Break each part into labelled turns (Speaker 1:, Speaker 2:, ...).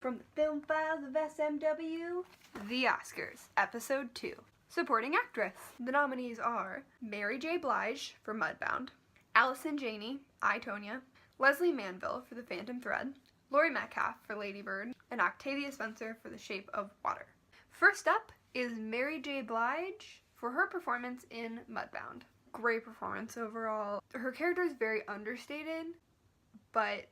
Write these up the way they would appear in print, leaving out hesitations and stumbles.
Speaker 1: From the Film Files of SMW, The Oscars, Episode 2. Supporting Actress. The nominees are Mary J. Blige for Mudbound, Allison Janney, I, Tonya, Leslie Manville for The Phantom Thread, Laurie Metcalf for Lady Bird, and Octavia Spencer for The Shape of Water. First up is Mary J. Blige for her performance in Mudbound. Great performance overall. Her character is very understated, but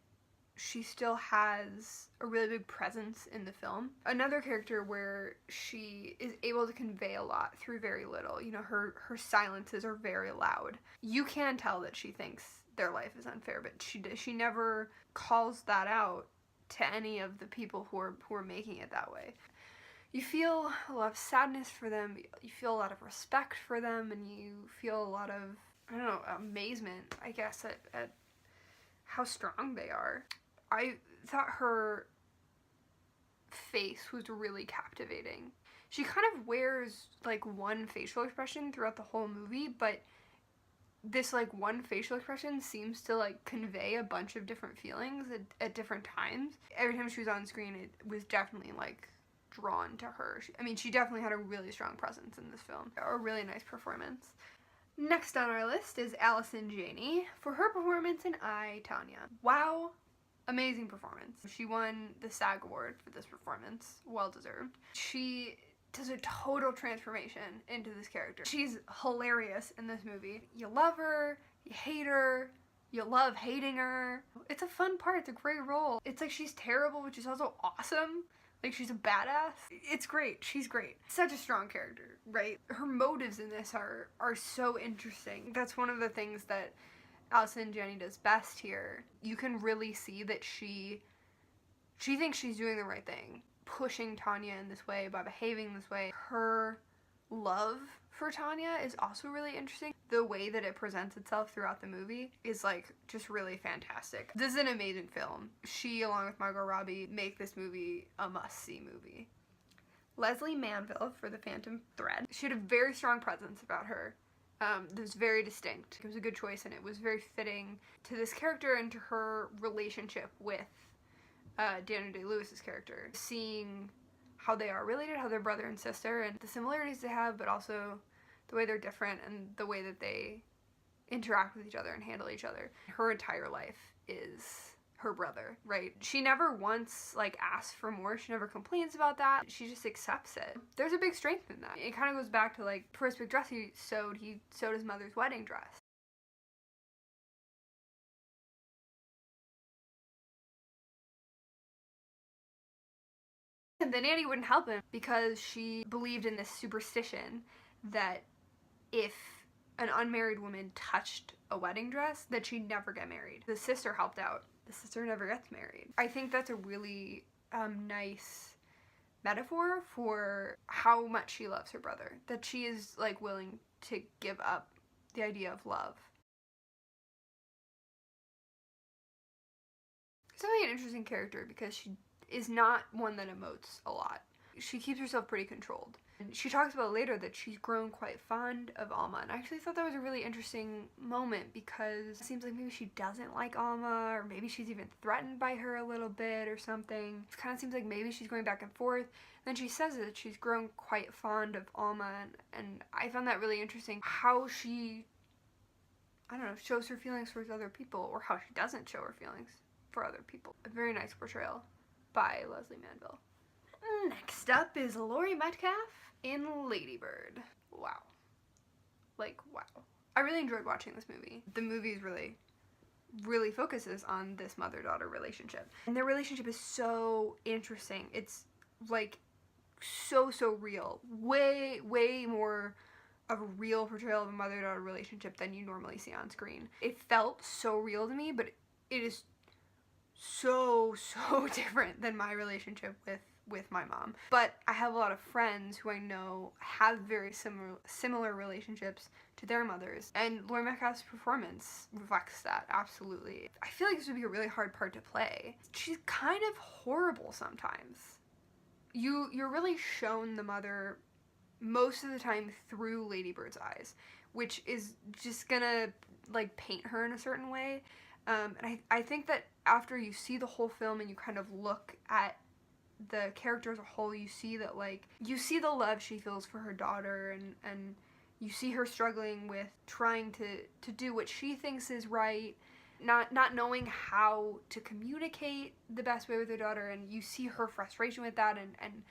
Speaker 1: she still has a really big presence in the film. Another character where she is able to convey a lot through very little. You know, her silences are very loud. You can tell that she thinks their life is unfair, but she never calls that out to any of the people who are making it that way. You feel a lot of sadness for them, you feel a lot of respect for them, and you feel a lot of, I don't know, amazement, I guess, at how strong they are. I thought her face was really captivating. She kind of wears like one facial expression throughout the whole movie, but this like one facial expression seems to like convey a bunch of different feelings at different times. Every time she was on screen, it was definitely like drawn to her. She definitely had a really strong presence in this film. A really nice performance. Next on our list is Allison Janney for her performance in I, Tonya. Wow. Amazing performance. She won the SAG award for this performance. Well deserved. She does a total transformation into this character. She's hilarious in this movie. You love her, you hate her, you love hating her. It's a fun part, it's a great role. It's like she's terrible, but she's also awesome. Like, she's a badass. It's great. She's great. Such a strong character, right? Her motives in this are so interesting. That's one of the things that Allison Janney does best here. You can really see that she thinks she's doing the right thing, pushing Tonya in this way by behaving this way. Her love for Tonya is also really interesting. The way that it presents itself throughout the movie is like just really fantastic. This is an amazing film. She, along with Margot Robbie, make this movie a must-see movie. Leslie Manville for The Phantom Thread. She had a very strong presence about her. That was very distinct. It was a good choice, and it was very fitting to this character and to her relationship with Daniel Day-Lewis's character. Seeing how they are related, how they're brother and sister, and the similarities they have, but also the way they're different and the way that they interact with each other and handle each other. Her entire life is her brother, right? She never once like asks for more. She never complains about that. She just accepts it. There's a big strength in that. It kind of goes back to like the first big dress he sewed his mother's wedding dress. And the nanny wouldn't help him because she believed in this superstition that if an unmarried woman touched a wedding dress, that she'd never get married. The sister helped out. The sister never gets married. I think that's a really nice metaphor for how much she loves her brother. That she is like willing to give up the idea of love. It's really an interesting character because she is not one that emotes a lot. She keeps herself pretty controlled. And she talks about later that she's grown quite fond of Alma, and I actually thought that was a really interesting moment because it seems like maybe she doesn't like Alma, or maybe she's even threatened by her a little bit or something. It kind of seems like maybe she's going back and forth. Then she says that she's grown quite fond of Alma, and I found that really interesting. How she, I don't know, shows her feelings towards other people, or how she doesn't show her feelings for other people. A very nice portrayal by Leslie Manville. Next up is Laurie Metcalf in Lady Bird. Wow. Like, wow. I really enjoyed watching this movie. The movie really focuses on this mother-daughter relationship. And their relationship is so interesting. It's like so real. Way more of a real portrayal of a mother-daughter relationship than you normally see on screen. It felt so real to me, but it is so different than my relationship with my mom. But I have a lot of friends who I know have very similar relationships to their mothers, and Laurie Metcalf's performance reflects that, absolutely. I feel like this would be a really hard part to play. She's kind of horrible sometimes. You're really shown the mother most of the time through Lady Bird's eyes, which is just gonna like paint her in a certain way. And I think that after you see the whole film and you kind of look at the character as a whole, you see that, like, you see the love she feels for her daughter, and you see her struggling with trying to do what she thinks is right, not knowing how to communicate the best way with her daughter, and you see her frustration with that, and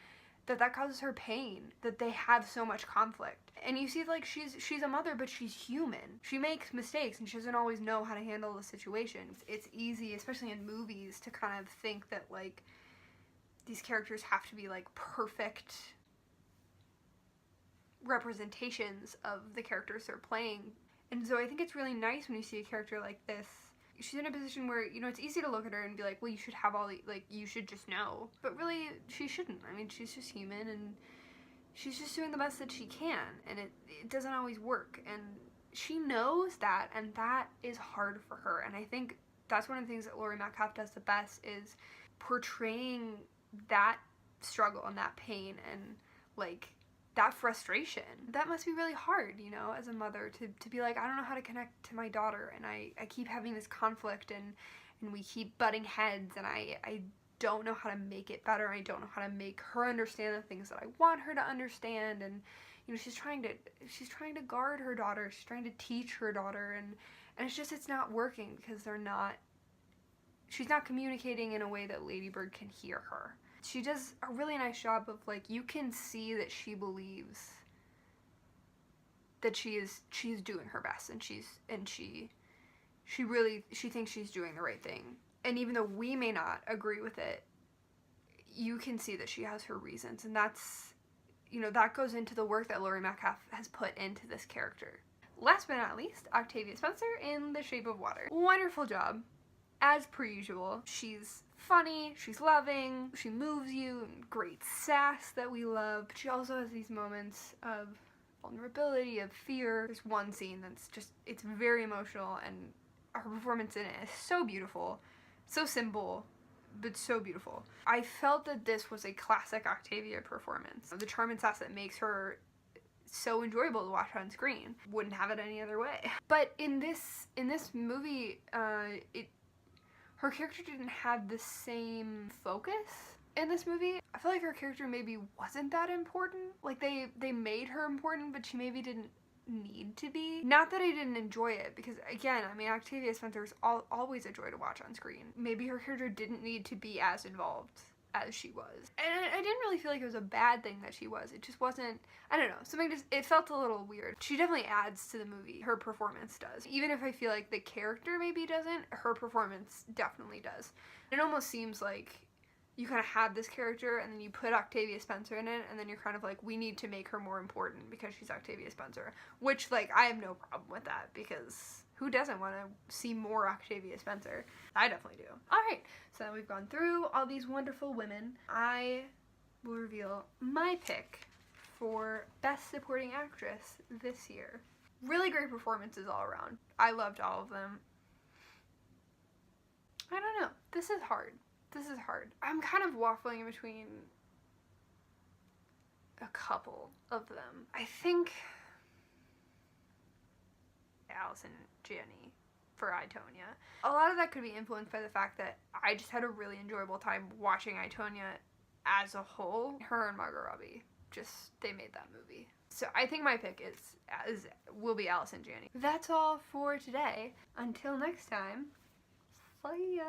Speaker 1: that causes her pain, that they have so much conflict. And you see, like, she's a mother, but she's human. She makes mistakes, and she doesn't always know how to handle the situations. It's easy, especially in movies, to kind of think that, like, these characters have to be, like, perfect representations of the characters they're playing. And so I think it's really nice when you see a character like this. She's in a position where, you know, it's easy to look at her and be like, well, you should have all the, like, you should just know. But really, she shouldn't. I mean, she's just human, and she's just doing the best that she can, and it doesn't always work. And she knows that, and that is hard for her. And I think that's one of the things that Laurie Metcalf does the best, is portraying that struggle and that pain and, like, that frustration. That must be really hard, you know, as a mother, to be like, I don't know how to connect to my daughter, and I keep having this conflict, and we keep butting heads, and I don't know how to make it better. I don't know how to make her understand the things that I want her to understand, and, you know, she's trying to guard her daughter, she's trying to teach her daughter, and it's not working, because she's not communicating in a way that Lady Bird can hear her. She does a really nice job of, like, you can see that she believes that she's doing her best, and she thinks she's doing the right thing. And even though we may not agree with it, you can see that she has her reasons, and that's, you know, that goes into the work that Laurie Metcalf has put into this character. Last but not least, Octavia Spencer in The Shape of Water. Wonderful job, as per usual. She's funny, she's loving, she moves you, and great sass that we love, but she also has these moments of vulnerability, of fear. There's one scene that's just, it's very emotional, and her performance in it is so beautiful, so simple, but so beautiful. I felt that this was a classic Octavia performance. The charm and sass that makes her so enjoyable to watch on screen. Wouldn't have it any other way. But in this movie, her character didn't have the same focus in this movie. I feel like her character maybe wasn't that important. Like, they made her important, but she maybe didn't need to be. Not that I didn't enjoy it, because, again, I mean, Octavia Spencer is always a joy to watch on screen. Maybe her character didn't need to be as involved as she was. And I didn't really feel like it was a bad thing that she was. It just wasn't, I don't know, it felt a little weird. She definitely adds to the movie. Her performance does. Even if I feel like the character maybe doesn't, her performance definitely does. It almost seems like you kind of have this character, and then you put Octavia Spencer in it, and then you're kind of like, we need to make her more important because she's Octavia Spencer. Which, like, I have no problem with that, because who doesn't want to see more Octavia Spencer? I definitely do. Alright, so now we've gone through all these wonderful women. I will reveal my pick for Best Supporting Actress this year. Really great performances all around. I loved all of them. I don't know. This is hard. I'm kind of waffling in between a couple of them. I think Allison Janney for I, Tonya. A lot of that could be influenced by the fact that I just had a really enjoyable time watching I, Tonya as a whole. Her and Margot Robbie, they made that movie. So I think my pick will be Allison Janney. That's all for today. Until next time, see ya!